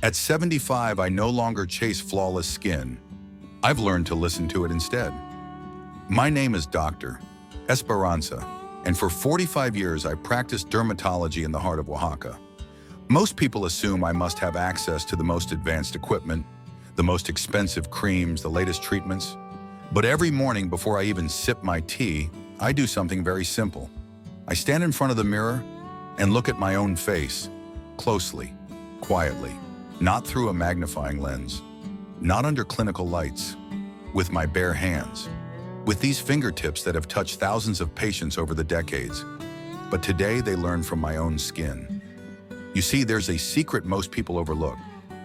At 75, I no longer chase flawless skin. I've learned to listen to it instead. My name is Dr. Esperanza, and for 45 years I practiced dermatology in the heart of Oaxaca. Most people assume I must have access to the most advanced equipment, the most expensive creams, the latest treatments. But every morning before I even sip my tea, I do something very simple. I stand in front of the mirror and look at my own face, closely, quietly, not through a magnifying lens, not under clinical lights, with my bare hands, with these fingertips that have touched thousands of patients over the decades. But today they learn from my own skin. You see, there's a secret most people overlook.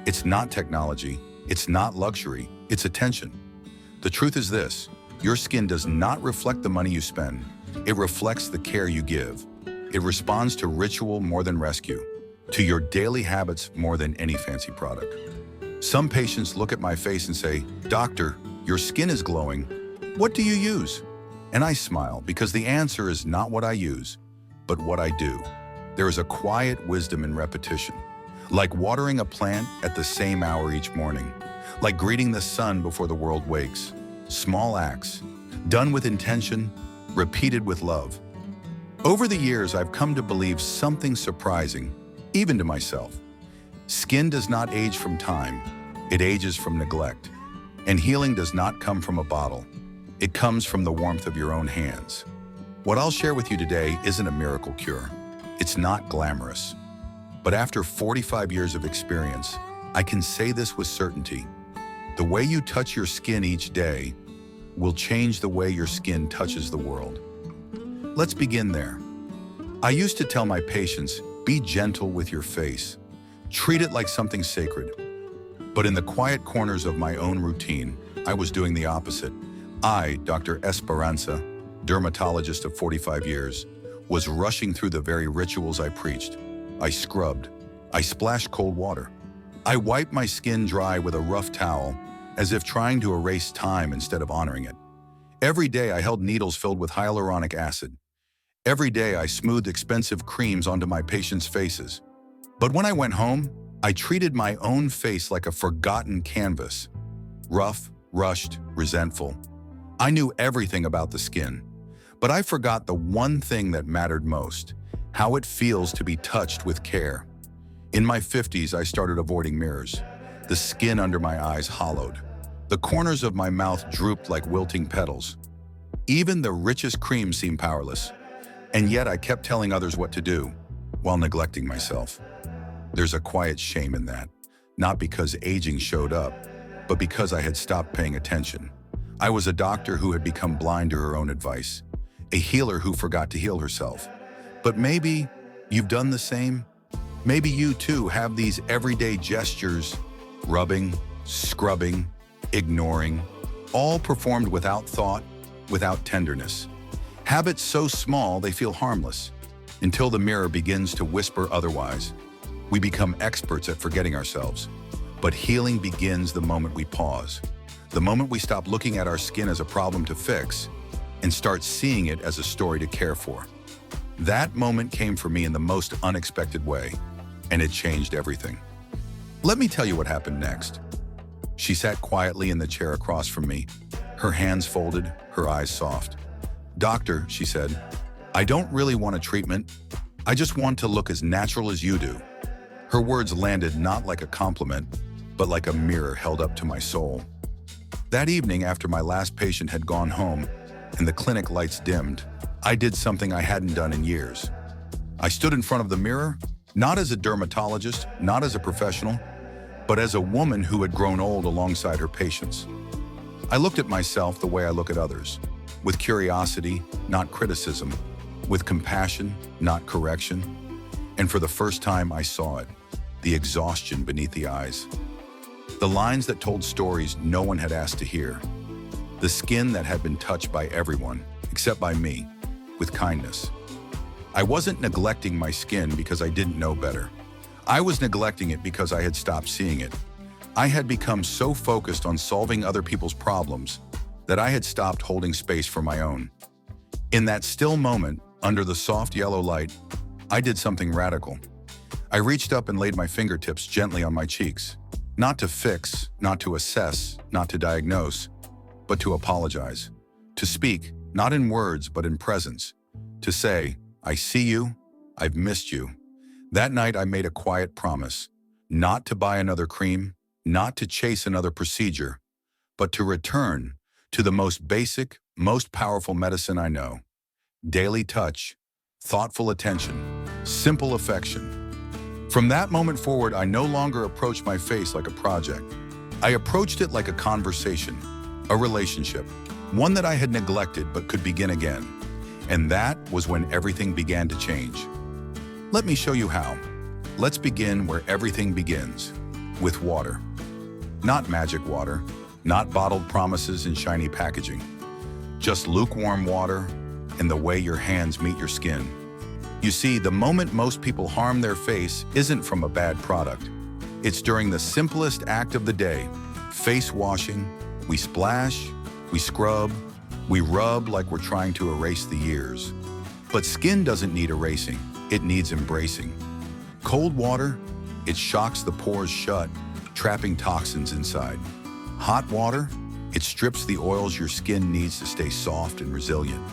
It's not technology, it's not luxury, it's attention. The truth is this: your skin does not reflect the money you spend. It reflects the care you give. It responds to ritual more than rescue, to your daily habits more than any fancy product. Some patients look at my face and say, "Doctor, your skin is glowing. What do you use?" And I smile because the answer is not what I use, but what I do. There is a quiet wisdom in repetition, like watering a plant at the same hour each morning, like greeting the sun before the world wakes. Small acts, done with intention, repeated with love. Over the years, I've come to believe something surprising, even to myself. Skin does not age from time, it ages from neglect. And healing does not come from a bottle. It comes from the warmth of your own hands. What I'll share with you today isn't a miracle cure. It's not glamorous. But after 45 years of experience, I can say this with certainty. The way you touch your skin each day will change the way your skin touches the world. Let's begin there. I used to tell my patients, be gentle with your face. Treat it like something sacred. But in the quiet corners of my own routine, I was doing the opposite. I, Dr. Esparanza, dermatologist of 45 years, was rushing through the very rituals I preached. I scrubbed. I splashed cold water. I wiped my skin dry with a rough towel, as if trying to erase time instead of honoring it. Every day I held needles filled with hyaluronic acid. Every day I smoothed expensive creams onto my patients' faces. But when I went home, I treated my own face like a forgotten canvas. Rough, rushed, resentful. I knew everything about the skin, but I forgot the one thing that mattered most: how it feels to be touched with care. In my 50s, I started avoiding mirrors. The skin under my eyes hollowed. The corners of my mouth drooped like wilting petals. Even the richest creams seemed powerless. And yet I kept telling others what to do, while neglecting myself. There's a quiet shame in that, not because aging showed up, but because I had stopped paying attention. I was a doctor who had become blind to her own advice, a healer who forgot to heal herself. But maybe you've done the same. Maybe you too have these everyday gestures, rubbing, scrubbing, ignoring, all performed without thought, without tenderness. Habits so small they feel harmless, until the mirror begins to whisper otherwise. We become experts at forgetting ourselves. But healing begins the moment we pause, the moment we stop looking at our skin as a problem to fix and start seeing it as a story to care for. That moment came for me in the most unexpected way, and it changed everything. Let me tell you what happened next. She sat quietly in the chair across from me, her hands folded, her eyes soft. "Doctor," she said, "I don't really want a treatment. I just want to look as natural as you do." Her words landed not like a compliment, but like a mirror held up to my soul. That evening, after my last patient had gone home and the clinic lights dimmed, I did something I hadn't done in years. I stood in front of the mirror, not as a dermatologist, not as a professional, but as a woman who had grown old alongside her patients. I looked at myself the way I look at others, with curiosity, not criticism, with compassion, not correction. And for the first time I saw it, the exhaustion beneath the eyes. The lines that told stories no one had asked to hear. The skin that had been touched by everyone, except by me, with kindness. I wasn't neglecting my skin because I didn't know better. I was neglecting it because I had stopped seeing it. I had become so focused on solving other people's problems that I had stopped holding space for my own. In that still moment, under the soft yellow light, I did something radical. I reached up and laid my fingertips gently on my cheeks. Not to fix, not to assess, not to diagnose, but to apologize. To speak, not in words, but in presence. To say, I see you, I've missed you. That night I made a quiet promise, not to buy another cream, not to chase another procedure, but to return to the most basic, most powerful medicine I know. Daily touch, thoughtful attention, simple affection. From that moment forward, I no longer approached my face like a project. I approached it like a conversation, a relationship, one that I had neglected but could begin again. And that was when everything began to change. Let me show you how. Let's begin where everything begins, with water. Not magic water, not bottled promises in shiny packaging. Just lukewarm water and the way your hands meet your skin. You see, the moment most people harm their face isn't from a bad product. It's during the simplest act of the day, face washing. We splash, we scrub, we rub like we're trying to erase the years. But skin doesn't need erasing, it needs embracing. Cold water, it shocks the pores shut, trapping toxins inside. Hot water, it strips the oils your skin needs to stay soft and resilient.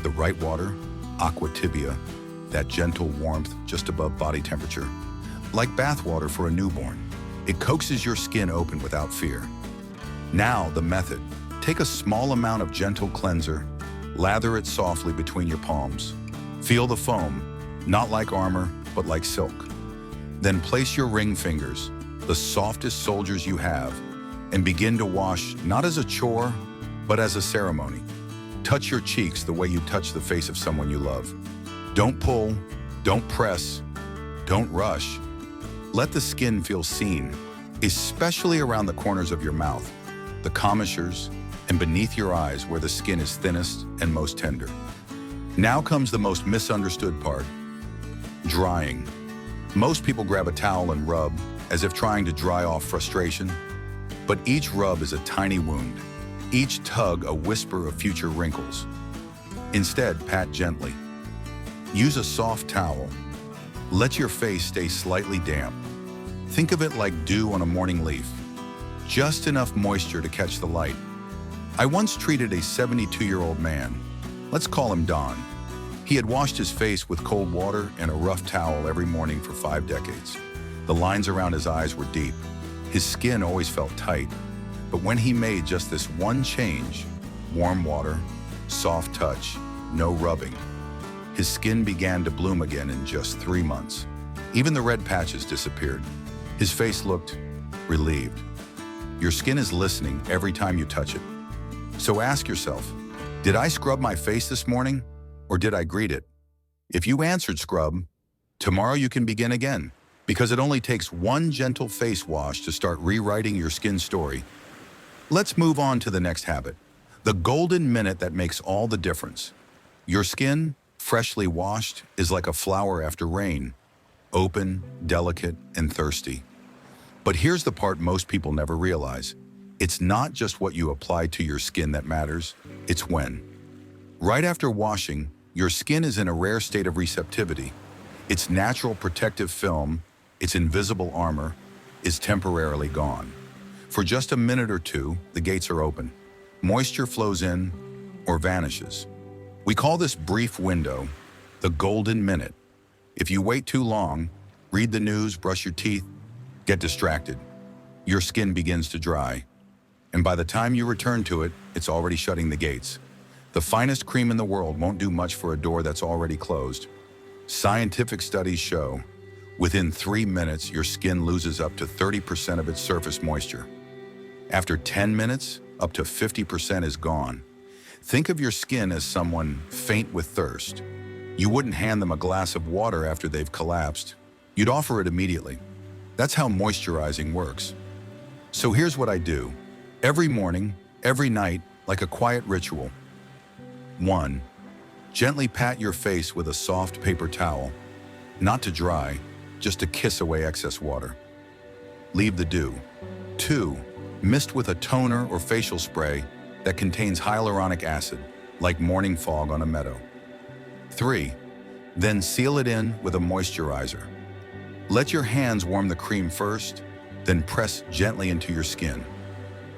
The right water, aqua tibia, that gentle warmth just above body temperature. Like bath water for a newborn, it coaxes your skin open without fear. Now the method. Take a small amount of gentle cleanser, lather it softly between your palms. Feel the foam, not like armor, but like silk. Then place your ring fingers, the softest soldiers you have, and begin to wash not as a chore, but as a ceremony. Touch your cheeks the way you touch the face of someone you love. Don't pull, don't press, don't rush. Let the skin feel seen, especially around the corners of your mouth, the commissures, and beneath your eyes where the skin is thinnest and most tender. Now comes the most misunderstood part, drying. Most people grab a towel and rub, as if trying to dry off frustration. But each rub is a tiny wound, each tug a whisper of future wrinkles. Instead, pat gently. Use a soft towel. Let your face stay slightly damp. Think of it like dew on a morning leaf. Just enough moisture to catch the light. I once treated a 72-year-old man. Let's call him Don. He had washed his face with cold water and a rough towel every morning for 5 decades. The lines around his eyes were deep. His skin always felt tight. But when he made just this one change, warm water, soft touch, no rubbing, his skin began to bloom again in just 3 months. Even the red patches disappeared. His face looked relieved. Your skin is listening every time you touch it. So ask yourself, did I scrub my face this morning, or did I greet it? If you answered scrub, tomorrow you can begin again, because it only takes one gentle face wash to start rewriting your skin story. Let's move on to the next habit, the golden minute that makes all the difference. Your skin, freshly washed, is like a flower after rain, open, delicate, and thirsty. But here's the part most people never realize. It's not just what you apply to your skin that matters, it's when. Right after washing, your skin is in a rare state of receptivity. Its natural protective film, its invisible armor, is temporarily gone. For just a minute or two, the gates are open. Moisture flows in or vanishes. We call this brief window the golden minute. If you wait too long, read the news, brush your teeth, get distracted, your skin begins to dry. And by the time you return to it, it's already shutting the gates. The finest cream in the world won't do much for a door that's already closed. Scientific studies show within 3 minutes, your skin loses up to 30% of its surface moisture. After 10 minutes, up to 50% is gone. Think of your skin as someone faint with thirst. You wouldn't hand them a glass of water after they've collapsed. You'd offer it immediately. That's how moisturizing works. So here's what I do. Every morning, every night, like a quiet ritual. 1. Gently pat your face with a soft paper towel. Not to dry, just to kiss away excess water. Leave the dew. 2. Mist with a toner or facial spray that contains hyaluronic acid, like morning fog on a meadow. 3. Then seal it in with a moisturizer. Let your hands warm the cream first, then press gently into your skin.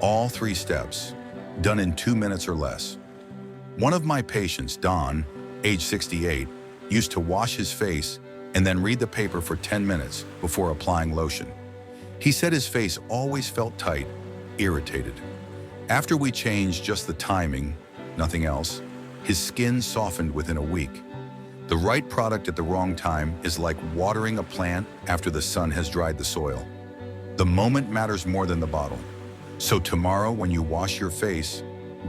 All 3 steps, done in 2 minutes or less. One of my patients, Don, age 68, used to wash his face and then read the paper for 10 minutes before applying lotion. He said his face always felt tight, irritated. After we changed just the timing, nothing else, his skin softened within a week. The right product at the wrong time is like watering a plant after the sun has dried the soil. The moment matters more than the bottle. So tomorrow when you wash your face,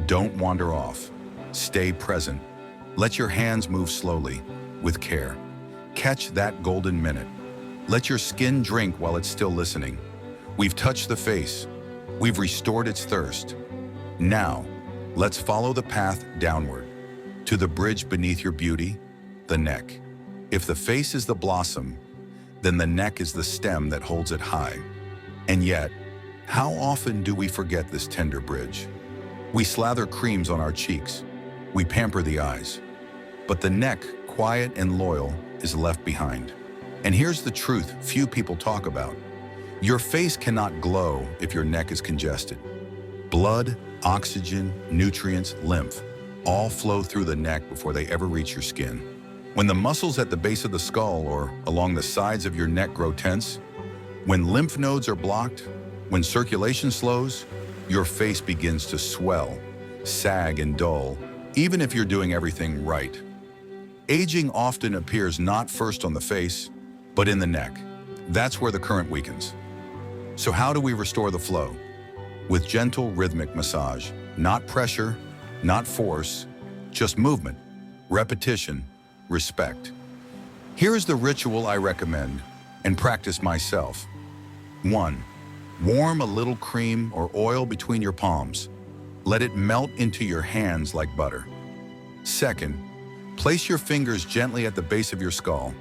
don't wander off. Stay present. Let your hands move slowly, with care. Catch that golden minute. Let your skin drink while it's still listening. We've touched the face. We've restored its thirst. Now, let's follow the path downward, to the bridge beneath your beauty, the neck. If the face is the blossom, then the neck is the stem that holds it high. And yet, how often do we forget this tender bridge? We slather creams on our cheeks. We pamper the eyes. But the neck, quiet and loyal, is left behind. And here's the truth few people talk about. Your face cannot glow if your neck is congested. Blood, oxygen, nutrients, lymph, all flow through the neck before they ever reach your skin. When the muscles at the base of the skull or along the sides of your neck grow tense, when lymph nodes are blocked, when circulation slows, your face begins to swell, sag and dull, even if you're doing everything right. Aging often appears not first on the face, but in the neck. That's where the current weakens. So how do we restore the flow? With gentle rhythmic massage, not pressure, not force, just movement, repetition, respect. Here is the ritual I recommend and practice myself. 1. Warm a little cream or oil between your palms. Let it melt into your hands like butter. 2. Place your fingers gently at the base of your skull.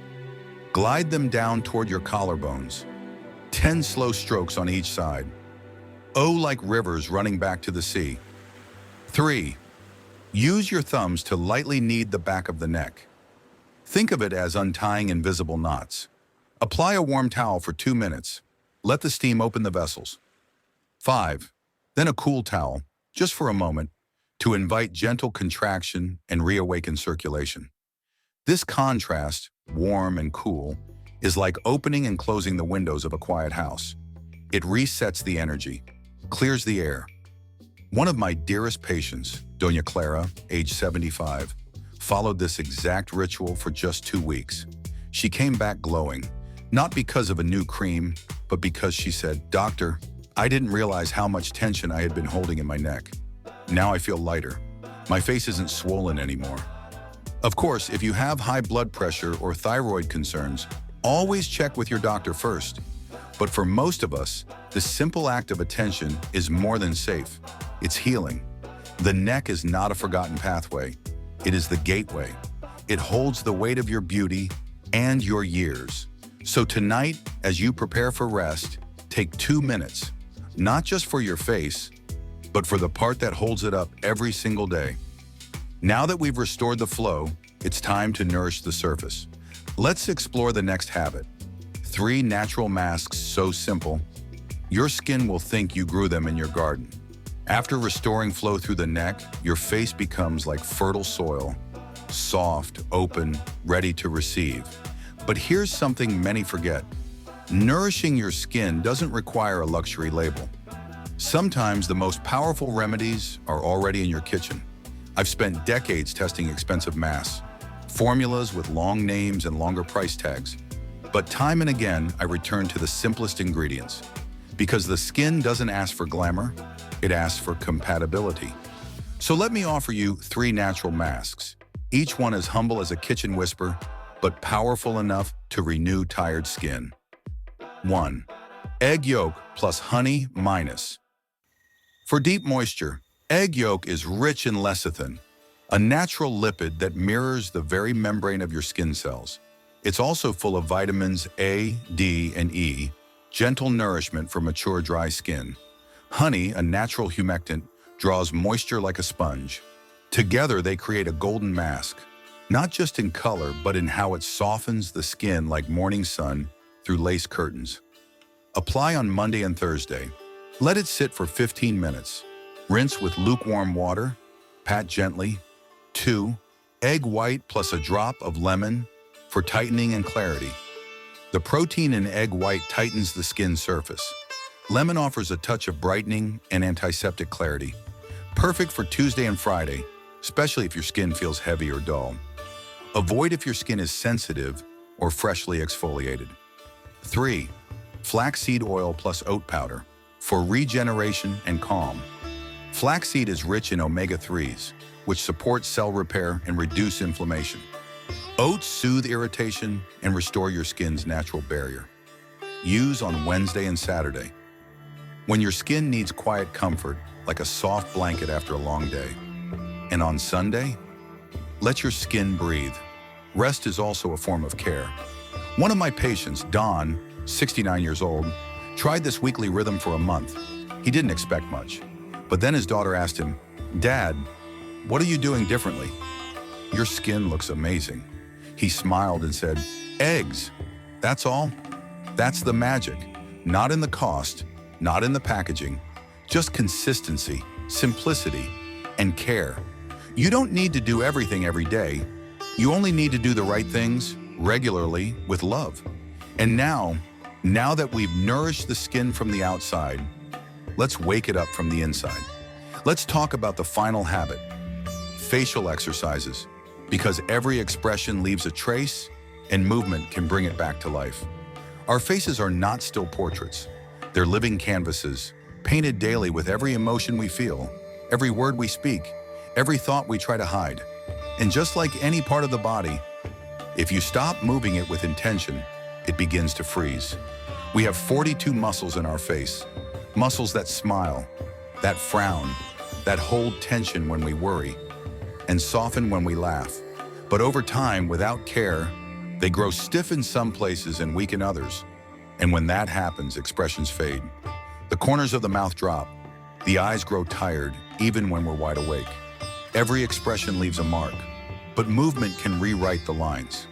Glide them down toward your collarbones. 10 slow strokes on each side. Oh, like rivers running back to the sea. 3. Use your thumbs to lightly knead the back of the neck. Think of it as untying invisible knots. Apply a warm towel for 2 minutes. Let the steam open the vessels. 5. Then a cool towel, just for a moment, to invite gentle contraction and reawaken circulation. This contrast, warm and cool, is like opening and closing the windows of a quiet house. It resets the energy, clears the air. One of my dearest patients, Doña Clara, age 75, followed this exact ritual for just 2 weeks. She came back glowing, not because of a new cream, but because she said, "Doctor, I didn't realize how much tension I had been holding in my neck. Now I feel lighter. My face isn't swollen anymore." Of course, if you have high blood pressure or thyroid concerns, always check with your doctor first. But for most of us, the simple act of attention is more than safe. It's healing. The neck is not a forgotten pathway. It is the gateway. It holds the weight of your beauty and your years. So tonight, as you prepare for rest, take 2 minutes, not just for your face, but for the part that holds it up every single day. Now that we've restored the flow, it's time to nourish the surface. Let's explore the next habit. 3 natural masks so simple, your skin will think you grew them in your garden. After restoring flow through the neck, your face becomes like fertile soil, soft, open, ready to receive. But here's something many forget. Nourishing your skin doesn't require a luxury label. Sometimes the most powerful remedies are already in your kitchen. I've spent decades testing expensive masks, formulas with long names and longer price tags. But time and again, I return to the simplest ingredients. Because the skin doesn't ask for glamour, it asks for compatibility. So let me offer you 3 natural masks, each one as humble as a kitchen whisper, but powerful enough to renew tired skin. 1. Egg yolk plus honey minus. For deep moisture, egg yolk is rich in lecithin, a natural lipid that mirrors the very membrane of your skin cells. It's also full of vitamins A, D, and E, gentle nourishment for mature dry skin. Honey, a natural humectant, draws moisture like a sponge. Together, they create a golden mask, not just in color, but in how it softens the skin like morning sun, through lace curtains. Apply on Monday and Thursday. Let it sit for 15 minutes. Rinse with lukewarm water. Pat gently. 2. Egg white plus a drop of lemon for tightening and clarity. The protein in egg white tightens the skin surface. Lemon offers a touch of brightening and antiseptic clarity. Perfect for Tuesday and Friday, especially if your skin feels heavy or dull. Avoid if your skin is sensitive or freshly exfoliated. 3. Flaxseed oil plus oat powder for regeneration and calm. Flaxseed is rich in omega-3s, which support cell repair and reduce inflammation. Oats soothe irritation and restore your skin's natural barrier. Use on Wednesday and Saturday. When your skin needs quiet comfort, like a soft blanket after a long day. And on Sunday, let your skin breathe. Rest is also a form of care. One of my patients, Don, 69 years old, tried this weekly rhythm for a month. He didn't expect much. But then his daughter asked him, "Dad, what are you doing differently? Your skin looks amazing." He smiled and said, "Eggs, that's all. That's the magic. Not in the cost, not in the packaging, just consistency, simplicity, and care. You don't need to do everything every day. You only need to do the right things regularly with love." And now that we've nourished the skin from the outside, let's wake it up from the inside. Let's talk about the final habit, facial exercises, because every expression leaves a trace and movement can bring it back to life. Our faces are not still portraits. They're living canvases, painted daily with every emotion we feel, every word we speak, every thought we try to hide. And just like any part of the body, if you stop moving it with intention, it begins to freeze. We have 42 muscles in our face, muscles that smile, that frown, that hold tension when we worry, and soften when we laugh. But over time, without care, they grow stiff in some places and weak in others. And when that happens, expressions fade. The corners of the mouth drop. The eyes grow tired, even when we're wide awake. Every expression leaves a mark, but movement can rewrite the lines.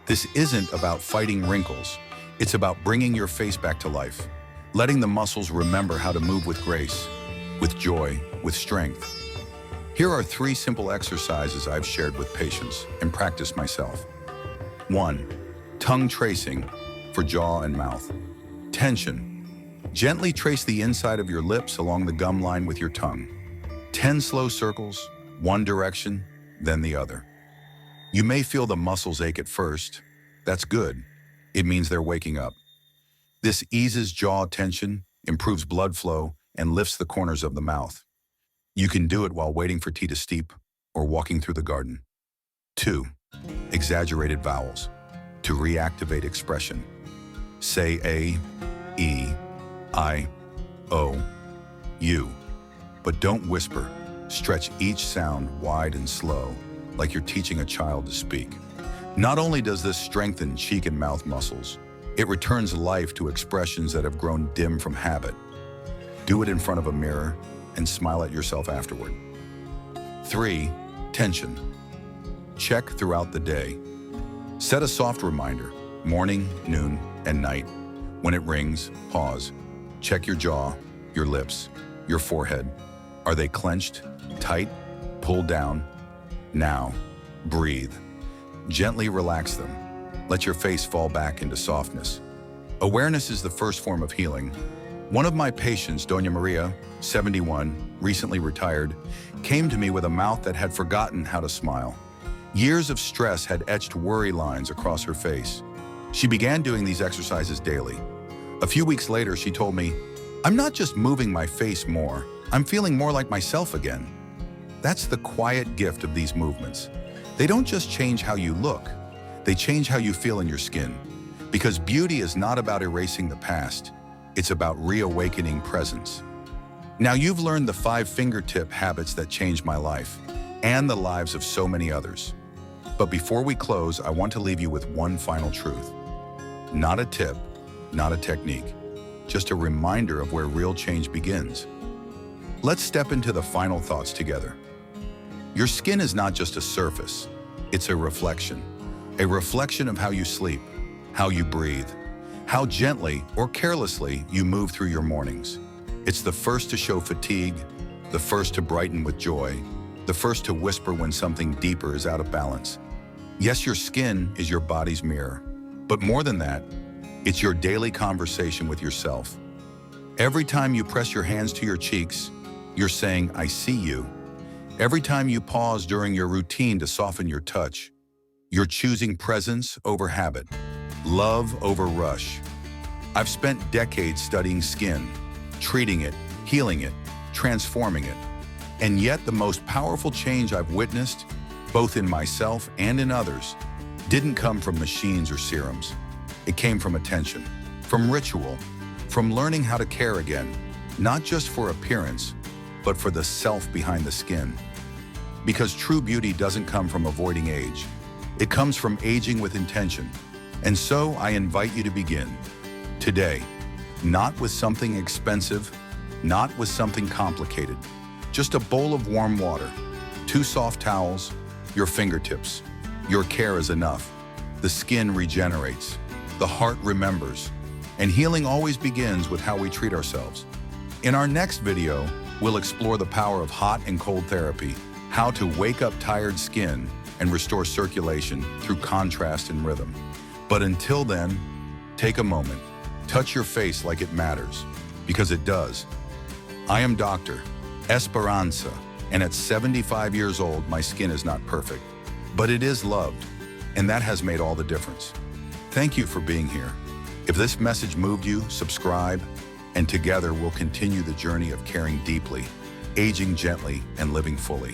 This isn't about fighting wrinkles. It's about bringing your face back to life, letting the muscles remember how to move with grace, with joy, with strength. Here are 3 simple exercises I've shared with patients and practiced myself. 1. Tongue tracing for jaw and mouth. Tension. Gently trace the inside of your lips along the gum line with your tongue. 10 slow circles, one direction, then the other. You may feel the muscles ache at first. That's good. It means they're waking up. This eases jaw tension, improves blood flow, and lifts the corners of the mouth. You can do it while waiting for tea to steep or walking through the garden. 2. Exaggerated vowels to reactivate expression. Say A, E, I, O, U. But don't whisper. Stretch each sound wide and slow, like you're teaching a child to speak. Not only does this strengthen cheek and mouth muscles, it returns life to expressions that have grown dim from habit. Do it in front of a mirror and smile at yourself afterward. 3. Tension. Check throughout the day. Set a soft reminder, morning, noon, and night. When it rings, pause. Check your jaw, your lips, your forehead. Are they clenched, tight, pulled down? Now, breathe. Gently relax them. Let your face fall back into softness. Awareness is the first form of healing. One of my patients, Doña Maria, 71, recently retired, came to me with a mouth that had forgotten how to smile. Years of stress had etched worry lines across her face. She began doing these exercises daily. A few weeks later, she told me, "I'm not just moving my face more, I'm feeling more like myself again." That's the quiet gift of these movements. They don't just change how you look, they change how you feel in your skin. Because beauty is not about erasing the past, it's about reawakening presence. Now you've learned the 5 fingertip habits that changed my life, and the lives of so many others. But before we close, I want to leave you with one final truth. Not a tip, not a technique, just a reminder of where real change begins. Let's step into the final thoughts together. Your skin is not just a surface, it's a reflection of how you sleep, how you breathe, How gently or carelessly you move through your mornings. It's the first to show fatigue, the first to brighten with joy, the first to whisper when something deeper is out of balance. Yes, your skin is your body's mirror, but more than that, it's your daily conversation with yourself. Every time you press your hands to your cheeks, you're saying, "I see you." Every time you pause during your routine to soften your touch, you're choosing presence over habit, love over rush. I've spent decades studying skin, treating it, healing it, transforming it. And yet the most powerful change I've witnessed, both in myself and in others, didn't come from machines or serums. It came from attention, from ritual, from learning how to care again, not just for appearance, but for the self behind the skin. Because true beauty doesn't come from avoiding age. It comes from aging with intention. And so I invite you to begin today, not with something expensive, not with something complicated, just a bowl of warm water, 2 soft towels, your fingertips. Your care is enough. The skin regenerates, the heart remembers, and healing always begins with how we treat ourselves. In our next video, we'll explore the power of hot and cold therapy, how to wake up tired skin and restore circulation through contrast and rhythm. But until then, take a moment, touch your face like it matters, because it does. I am Dr. Esparanza, and at 75 years old, my skin is not perfect, but it is loved, and that has made all the difference. Thank you for being here. If this message moved you, subscribe, and together we'll continue the journey of caring deeply, aging gently, and living fully.